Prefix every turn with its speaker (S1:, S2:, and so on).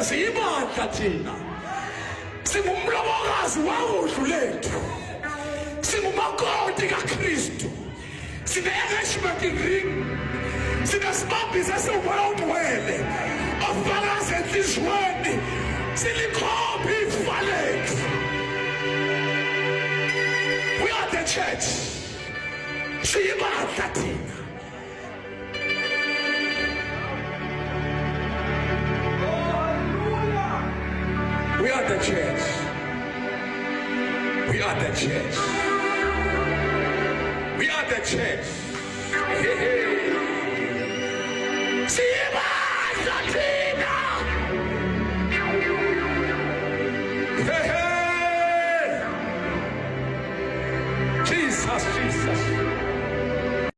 S1: siyibandla thina, singumlobokazi wawudlu lethu, singumakoti kaKristu, sine-engagement ring, sinesibambisi esiwumoya ongcwele ofakaza enhliziyweni, silikhomba ifa lethu. We are the church, siyibandla thina. We are the church. We are the church. We are the church. Hey, hey. Siyibandla thina. Hey, hey. Jesus, Jesus.